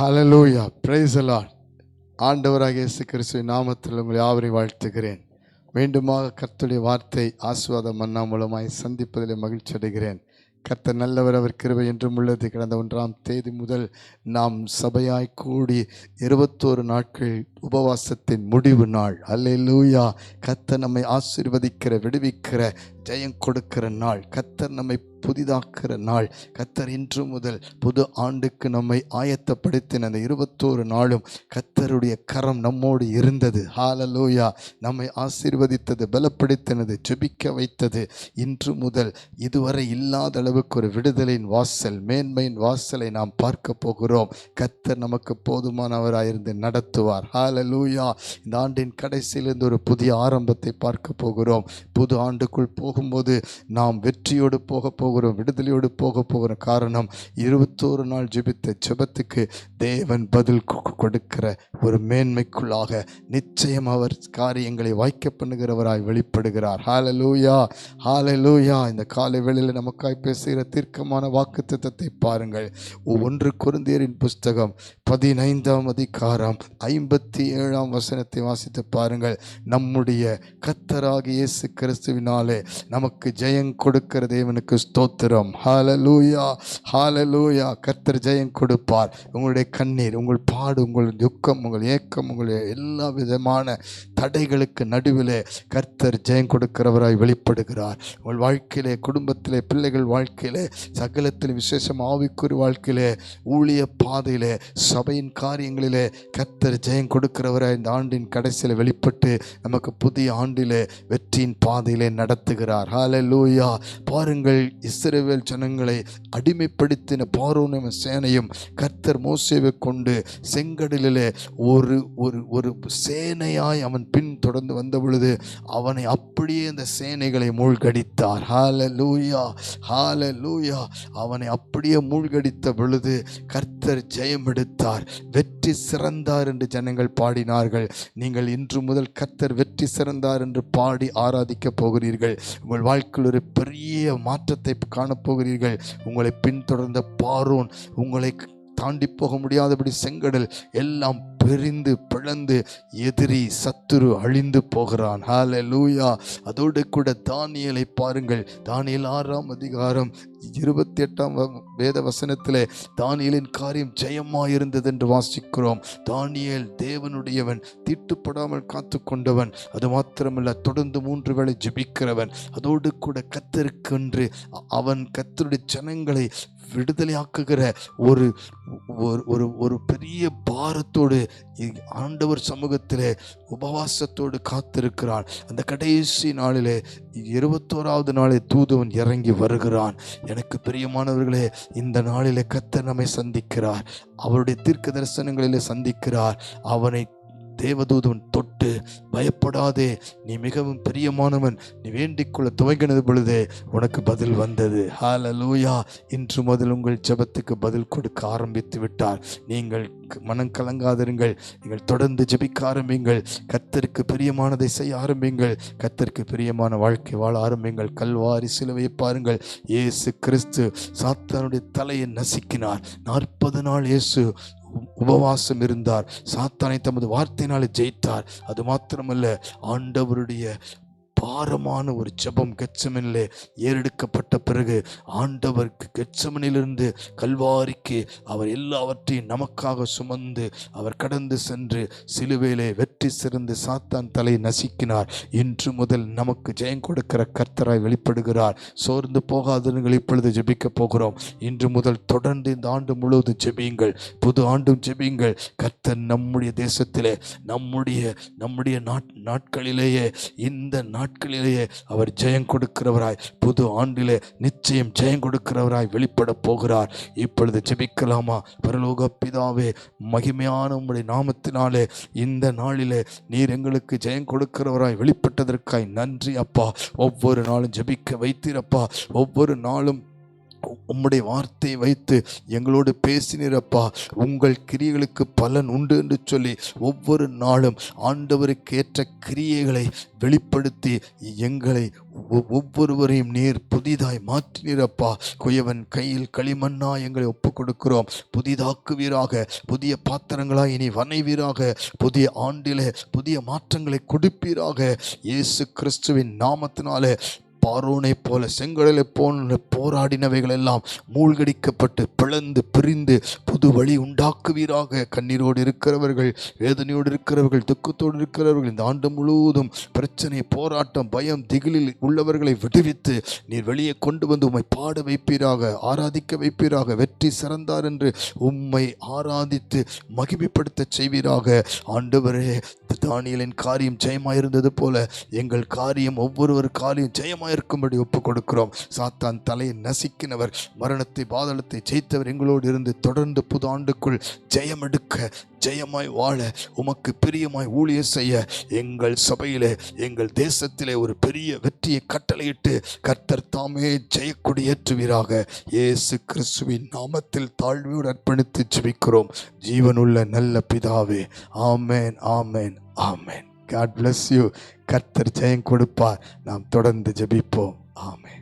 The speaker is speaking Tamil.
Hallelujah, praise the Lord. ஆண்டவராகிய இயேசு கிறிஸ்துவின் நாமத்தில் உங்களை யாவரையும் வாழ்த்துகிறேன். மீண்டுமாக கர்த்தருடைய வார்த்தை ஆசீர்வாத மன்னா மூலமாய் சந்திப்பதிலே மகிழ்ச்சி அடைகிறேன். கர்த்தர் நல்லவர், அவர் கிருபை என்றும் உள்ளது. கடந்த 1ஆம் தேதி முதல் நாம் சபையாய் கூடி 21 நாட்கள் உபவாசத்தின் முடிவு நாள். அல்லேலூயா. கர்த்தர் நம்மை ஆசீர்வதிக்கிற, விடுவிக்கிற, ஜெயம் கொடுக்கிற நாள். கர்த்தர் நம்மை புதிதாக்குற நாள். கர்த்தர் இன்று முதல் புது ஆண்டுக்கு நம்மை ஆயத்தப்படுத்தின அந்த 21 நாளும் கர்த்தருடைய கரம் நம்மோடு இருந்தது. ஹல்லேலூயா. நம்மை ஆசீர்வதித்தது, பலப்படுத்தினது, ஜெபிக்க வைத்தது. இன்று முதல் இதுவரை இல்லாத அளவுக்கு ஒரு விடுதலையின் வாசல், மேன்மையின் வாசலை நாம் பார்க்க போகிறோம். கர்த்தர் நமக்கு போதுமானவராயிருந்து நடத்துவார். ஹல்லேலூயா. இந்த ஆண்டின் கடைசியிலிருந்து ஒரு புதிய ஆரம்பத்தை பார்க்க போகிறோம். புது ஆண்டுக்குள் போகும்போது நாம் வெற்றியோடு போக போகிறோம், விடுதலையோடு போக போகிற காரணம் 21 நாள் ஜெபித்த ஜெபத்துக்கு தேவன் பதில் கொடுக்கிற ஒரு மேன்மைக்குள்ளாக நிச்சயம் அவர் காரியங்களை வாய்க்க பண்ணுகிறவராய் வெளிப்படுகிறார். ஹல்லேலூயா, ஹல்லேலூயா. இந்த காலை வேளையில் நமக்காய் பேசுகிற தீர்க்கமான வாக்குத்தத்தத்தை பாருங்கள். 1 கொரிந்தியரின் புஸ்தகம் 15ஆம் அதிகாரம் 57ஆம் வசனத்தை வாசித்து பாருங்கள். நம்முடைய கர்த்தராகிய இயேசு கிறிஸ்துவினாலே நமக்கு ஜெயம் கொடுக்கிற தேவனுக்கு ஸ்தோத்திரம். ஹல்லேலூயா, ஹல்லேலூயா. கர்த்தர் ஜெயம் கொடுப்பார். உங்களுடைய கண்ணீர், உங்கள் பாடு, உங்கள் துக்கம், உங்கள் ஏக்கம், உங்களுடைய எல்லா விதமான தடைகளுக்கு நடுவிலே கர்த்தர் ஜெயம் கொடுக்கிறவராய் வெளிப்படுகிறார். உங்கள் வாழ்க்கையிலே, குடும்பத்திலே, பிள்ளைகள் வாழ்க்கையிலே, சகலத்தில், விசேஷம் ஆவிக்குரிய வாழ்க்கையிலே, ஊழிய பாதையிலே, சபையின் காரியங்களிலே கர்த்தர் ஜெயம் கொடுக்கிறவராய் இந்த ஆண்டின் கடைசியில் வெளிப்பட்டு நமக்கு புதிய ஆண்டிலே வெற்றியின் பாதையிலே நடத்துகிறார். ஹல்லேலூயா. பாருங்கள், இஸ்ரவேல் ஜனங்களை அடிமைப்படுத்தின பார்வோனும் சேனையும் கர்த்தர் மோசேவை கொண்டு செங்கடலிலே ஒரு ஒரு ஒரு சேனையாய் அவன் பின் தொடர்ந்து வந்த பொழுது அவனை அப்படியே அந்த சேனைகளை மூழ்கடித்தார். ஹல்லேலூயா, ஹல்லேலூயா. அவனை அப்படியே மூழ்கடித்த பொழுது கர்த்தர் ஜெயம் எடுத்தார், வெற்றி சிறந்தார் என்று ஜனங்கள் பாடினார்கள். நீங்கள் இன்று முதல் கர்த்தர் வெற்றி சிறந்தார் என்று பாடி ஆராதிக்க போகிறீர்கள். உங்கள் வாழ்க்கையில் ஒரு பெரிய மாற்றத்தை காணப்போகிறீர்கள். உங்களை பின்தொடர்ந்த பார்வோன், உங்களை தாண்டி போக முடியாதபடி செங்கடல் எல்லாம் பிரிந்து பிளந்து எதிரி சத்துரு அழிந்து போகிறான். ஹல்லேலூயா. அதோடு கூட தானியேலை பாருங்கள். தானியேல் 6ஆம் அதிகாரம் 28ஆம் வேத வசனத்திலே தானியேலின் காரியம் ஜெயமாயிருந்தது என்று வாசிக்கிறோம். தானியேல் தேவனுடையவன், தீட்டுப்படாமல் காத்து கொண்டவன். அது மாத்திரமல்ல, தொடர்ந்து 3 வேளை ஜெபிக்கிறவன். அதோடு கூட கர்த்தருக்கென்று அவன் கர்த்தருடைய ஜனங்களை விடுதலையாக்குகிற ஒரு ஒரு ஒரு பெரிய பாரத்தோடு ஆண்டவர் சமூகத்திலே உபவாசத்தோடு காத்திருக்கிறான். அந்த கடைசி நாளிலே 21ஆவது நாளே தூதுவன் இறங்கி வருகிறான். எனக்கு பிரியமானவர்களே, இந்த நாளிலே கர்த்தர் நம்மை சந்திக்கிறார். அவருடைய தீர்க்க தரிசனங்களிலே சந்திக்கிறார். அவனை தேவதூதன் தொட்டு, பயப்படாதே, நீ மிகவும் பிரியமானவன், நீ வேண்டிக்கொள்ள துவங்கினது பொழுதே உனக்கு பதில் வந்தது. ஹல்லேலூயா. இன்று முதல் உங்கள் ஜெபத்துக்கு பதில் கொடுக்க ஆரம்பித்து விட்டார். நீங்கள் மனம் கலங்காதிருங்கள். நீங்கள் தொடர்ந்து ஜெபிக்க ஆரம்பிங்கள். கர்த்தருக்கு பிரியமானதை செய்ய ஆரம்பிங்கள். கர்த்தருக்கு பிரியமான வாழ்க்கை வாழ ஆரம்பிங்கள். கல்வாரி சிலுவையை பாருங்கள். இயேசு கிறிஸ்து சாத்தானுடைய தலையை நசுக்கினார். 40 நாள் இயேசு உபவாசம் இருந்தார். சாத்தானை தமது வார்த்தையினாலே ஜெயித்தார். அது மாத்திரமல்ல, ஆண்டவருடைய பாரமான ஒரு ஜெபம் கெத்செமனிலே ஏறெடுக்கப்பட்ட பிறகு ஆண்டவருக்கு கெத்செமனிலிருந்து கல்வாரிக்கு அவர் எல்லாவற்றையும் நமக்காக சுமந்து அவர் கடந்து சென்று சிலுவையிலே வெற்றி சிறந்து சாத்தான் தலை நசுக்கினார். இன்று முதல் நமக்கு ஜெயம் கொடுக்கிற கர்த்தராய் வெளிப்படுகிறார். சோர்ந்து போகாதவர்கள் இப்பொழுது ஜெபிக்க போகிறோம். இன்று முதல் தொடர்ந்து இந்த ஆண்டு முழுவதும் ஜெபியுங்கள். புது ஆண்டும் ஜெபியுங்கள். கர்த்தர் நம்முடைய தேசத்திலே, நம்முடைய நாட்களிலேயே, இந்த நாட்களிலேயே அவர் ஜெயம் கொடுக்கிறவராய், புது ஆண்டிலே நிச்சயம் ஜெயம் கொடுக்கிறவராய் வெளிப்பட போகிறார். இப்பொழுது ஜெபிக்கலாமா? பரலோக பிதாவே, மகிமையான உம்முடைய நாமத்தினாலே இந்த நாளிலே நீர் எங்களுக்கு ஜெயம் கொடுக்கிறவராய் வெளிப்பட்டதற்காய் நன்றி அப்பா. ஒவ்வொரு நாளும் ஜெபிக்க வைத்தீரப்பா. ஒவ்வொரு நாளும் உம்முடைய வார்த்தையை வைத்து எங்களோடு பேசினீரப்பா. உங்கள் கிரியைகளுக்கு பலன் உண்டு என்று சொல்லி ஒவ்வொரு நாளும் ஆண்டவருக்கு ஏற்ற கிரியைகளை வெளிப்படுத்தி எங்களை ஒவ்வொருவரையும் நீர் புதிதாய் மாற்றினீரப்பா. குயவன் கையில் களிமண்ணா எங்களை ஒப்பு கொடுக்கிறோம். புதிதாக்குவீராக, புதிய பாத்திரங்களாய் இனி வனைவீராக, புதிய ஆண்டிலே புதிய மாற்றங்களை கொடுப்பீராக. இயேசு கிறிஸ்துவின் நாமத்தினாலே பார்வோனை போல செங்கடலை போல போராடினவைகள் எல்லாம் மூழ்கடிக்கப்பட்டு பிளந்து பிரிந்து புது வழி உண்டாக்குவீராக. கண்ணீரோடு இருக்கிறவர்கள், வேதனையோடு இருக்கிறவர்கள், துக்கத்தோடு இருக்கிறவர்கள், இந்த ஆண்டு முழுவதும் பிரச்சனை, போராட்டம், பயம், திகிலில் உள்ளவர்களை விடுவித்து நீர் வெளியே கொண்டு வந்து உம்மை பாட வைப்பீராக, ஆராதிக்க வைப்பீராக. வெற்றி சிறந்தார் என்று உம்மை ஆராதித்து மகிமைப்படுத்த செய்வீராக. ஆண்டவரே, தானியேலின் காரியம் ஜெயமாயிருந்தது போல எங்கள் காரியம், ஒவ்வொருவர் காரியம் ஜெயமாயிருக்கும்படி ஒப்பு கொடுக்கிறோம். சாத்தான் தலையை நசுக்கினவர், மரணத்தை பாதாளத்தை ஜெயித்தவர் எங்களோடு இருந்து தொடர்ந்து புது ஆண்டுக்குள் ஜெயம் எடுக்க, ஜெயமாய் வாழ, உமக்கு பிரியமாய் ஊழிய செய்ய எங்கள் சபையிலே, எங்கள் தேசத்திலே ஒரு பெரிய வெற்றியை கட்டளையிட்டு கர்த்தர் தாமே ஜெயக்கொடி ஏற்றுவீராக. இயேசு கிறிஸ்துவின் நாமத்தில் தாழ்மையோடு அர்ப்பணித்து ஜெபிக்கிறோம் ஜீவனுள்ள நல்ல பிதாவே. ஆமேன், ஆமேன், ஆமேன். God bless you. கர்த்தர் ஜெயம் கொடுப்பார். நாம் தொடர்ந்து ஜெபிப்போம். ஆமென்.